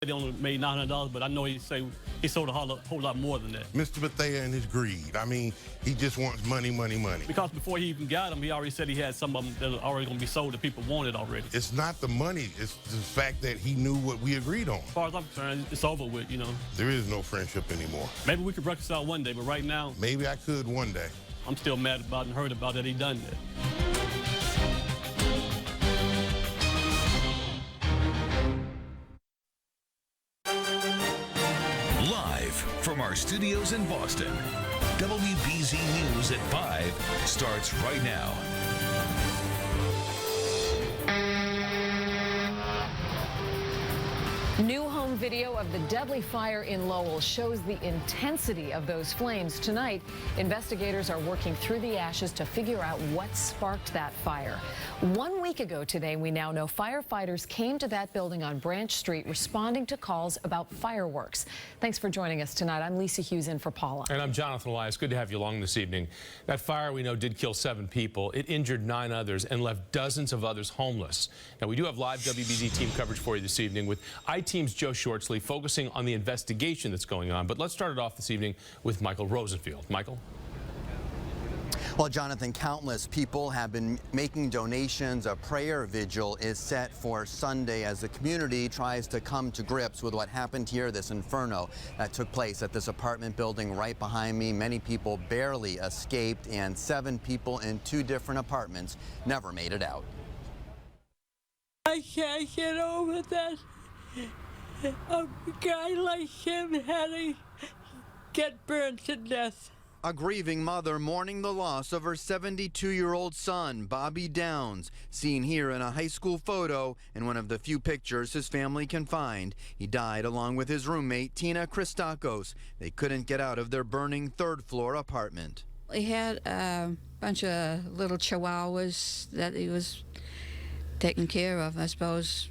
They only made $900, but I know he sold a whole lot more than that. Mr. Bethea and his greed. I mean, he just wants money, money, money. Because before he even got them, he already said he had some of them that are already going to be sold that people wanted already. It's not the money. It's the fact that he knew what we agreed on. As far as I'm concerned, it's over with, you know. There is no friendship anymore. Maybe we could reconcile one day, but right now... Maybe I could one day. I'm still mad about and hurt about that he done that. From our studios in Boston, WBZ News at 5 starts right now. New home video of the deadly fire in Lowell shows the intensity of those flames. Tonight, investigators are working through the ashes to figure out what sparked that fire. 1 week ago today, we now know firefighters came to that building on Branch Street responding to calls about fireworks. Thanks for joining us tonight. I'm Lisa Hughes in for Paula. And I'm Jonathan Elias. Good to have you along this evening. That fire we know did kill 7 people. It injured 9 others and left dozens of others homeless. Now, we do have live WBZ team coverage for you this evening with I-Team's Joe Shortsleeve focusing on the investigation that's going on. But let's start it off this evening with Michael Rosenfield. Michael? Well, Jonathan, countless people have been making donations. A prayer vigil is set for Sunday as the community tries to come to grips with what happened here, this inferno that took place at this apartment building right behind me. Many people barely escaped, and 7 people in 2 different apartments never made it out. I can't get over that. A guy like him had to get burned to death. A grieving mother mourning the loss of her 72-year-old son, Bobby Downs, seen here in a high school photo and one of the few pictures his family can find. He died along with his roommate, Tina Christakos. They couldn't get out of their burning 3rd-floor apartment. He had a bunch of little chihuahuas that he was taking care of. I suppose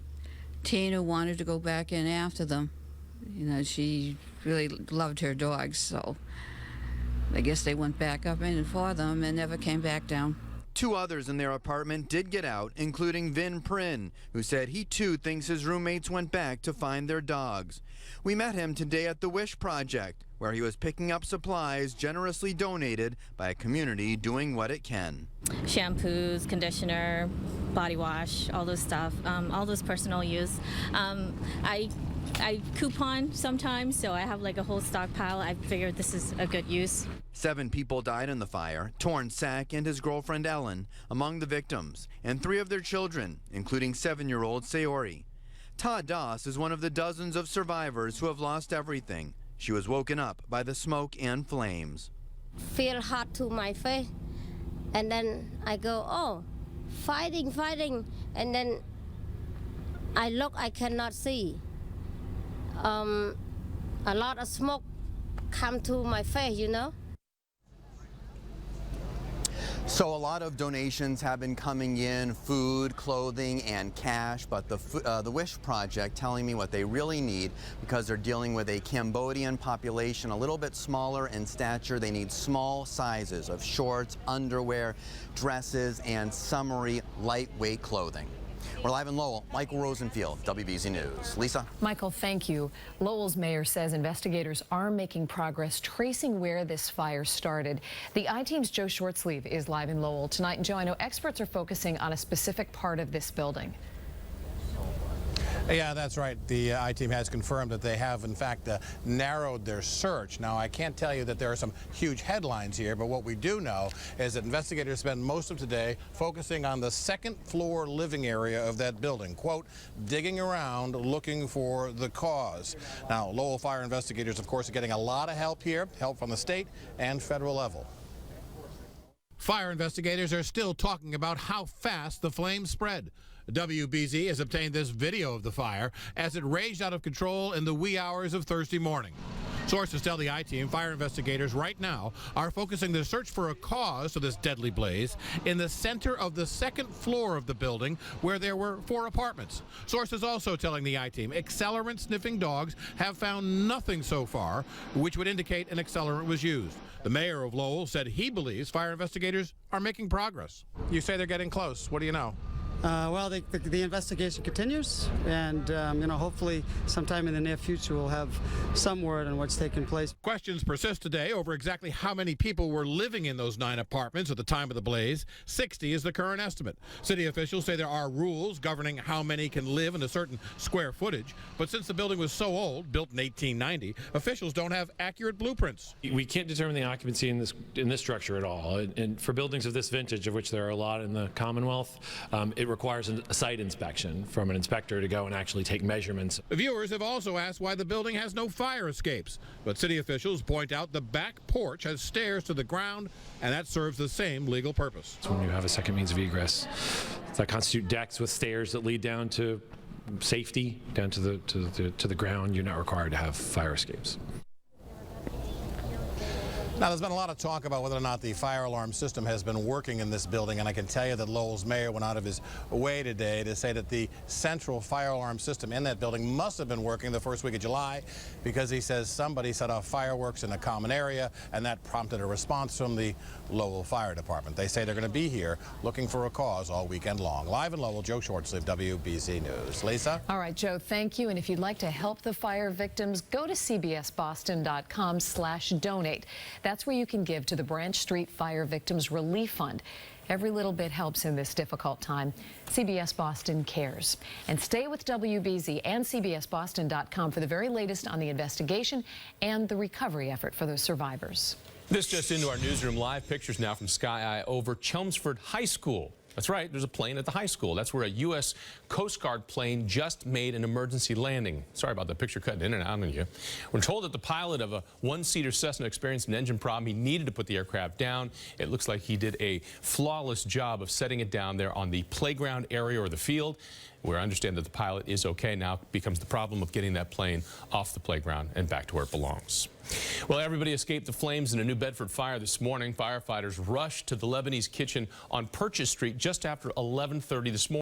Tina wanted to go back in after them. You know, she really loved her dogs, so I guess they went back up in for them and never came back down. 2 others in their apartment did get out, including Vin Prin, who said he too thinks his roommates went back to find their dogs. We met him today at the Wish Project, where he was picking up supplies generously donated by a community doing what it can. Shampoos, conditioner, body wash, all those stuff, all those personal use. I coupon sometimes, so I have like a whole stockpile. I figured this is a good use. 7 people died in the fire, Torn Sack and his girlfriend Ellen among the victims, and 3 of their children, including 7-year-old Sayori. Todd Doss is one of the dozens of survivors who have lost everything. She was woken up by the smoke and flames. Feel hot to my face, and then I go, oh, fighting, and then I look, I cannot see. A lot of smoke come to my face, you know. So a lot of donations have been coming in, food, clothing, and cash, but the Wish Project telling me what they really need, because they're dealing with a Cambodian population a little bit smaller in stature. They need small sizes of shorts, underwear, dresses, and summery lightweight clothing. We're live in Lowell. Michael Rosenfield, WBZ News. Lisa? Michael, thank you. Lowell's mayor says investigators are making progress tracing where this fire started. The I-Team's Joe Shortsleeve is live in Lowell tonight. And Joe, I know experts are focusing on a specific part of this building. Yeah, that's right. The I-Team has confirmed that they have, in fact, narrowed their search. Now, I can't tell you that there are some huge headlines here, but what we do know is that investigators spend most of today focusing on the 2nd-floor living area of that building, quote, digging around looking for the cause. Now, Lowell fire investigators, of course, are getting a lot of help here, help from the state and federal level. Fire investigators are still talking about how fast the flames spread. WBZ has obtained this video of the fire as it raged out of control in the wee hours of Thursday morning. Sources tell the I-Team fire investigators right now are focusing their search for a cause to this deadly blaze in the center of the 2nd floor of the building, where there were 4 apartments. Sources also telling the I-Team accelerant-sniffing dogs have found nothing so far which would indicate an accelerant was used. The mayor of Lowell said he believes fire investigators are making progress. You say they're getting close. What do you know? Well, the investigation continues, and hopefully sometime in the near future we'll have some word on what's taken place. Questions persist today over exactly how many people were living in those 9 apartments at the time of the blaze. 60 is the current estimate. City officials say there are rules governing how many can live in a certain square footage, but since the building was so old, built in 1890, officials don't have accurate blueprints. We can't determine the occupancy in this structure at all, and for buildings of this vintage, of which there are a lot in the Commonwealth, it requires a site inspection from an inspector to go and actually take measurements. Viewers have also asked why the building has no fire escapes, but city officials point out the back porch has stairs to the ground, and that serves the same legal purpose. When you have a second means of egress that constitute decks with stairs that lead down to safety, down to the ground, you're not required to have fire escapes. Now, there's been a lot of talk about whether or not the fire alarm system has been working in this building, and I can tell you that Lowell's mayor went out of his way today to say that the central fire alarm system in that building must have been working the first week of July, because he says somebody set off fireworks in a common area, and that prompted a response from the Lowell Fire Department. They say they're going to be here looking for a cause all weekend long. Live in Lowell, Joe Shortsleeve, WBZ News. Lisa? All right, Joe, thank you. And if you'd like to help the fire victims, go to cbsboston.com/donate. That's where you can give to the Branch Street Fire Victims Relief Fund. Every little bit helps in this difficult time. CBS Boston cares. And stay with WBZ and cbsboston.com for the very latest on the investigation and the recovery effort for those survivors. This just into our newsroom. Live pictures now from Sky Eye over Chelmsford High School. That's right, there's a plane at the high school. That's where a U.S. Coast Guard plane just made an emergency landing. Sorry about the picture cutting in and out on you. We're told that the pilot of a one-seater Cessna experienced an engine problem. He needed to put the aircraft down. It looks like he did a flawless job of setting it down there on the playground area or the field, where I understand that the pilot is okay. Now becomes the problem of getting that plane off the playground and back to where it belongs. Well, everybody escaped the flames in a New Bedford fire this morning. Firefighters rushed to the Lebanese kitchen on Purchase Street just after 11:30 this morning.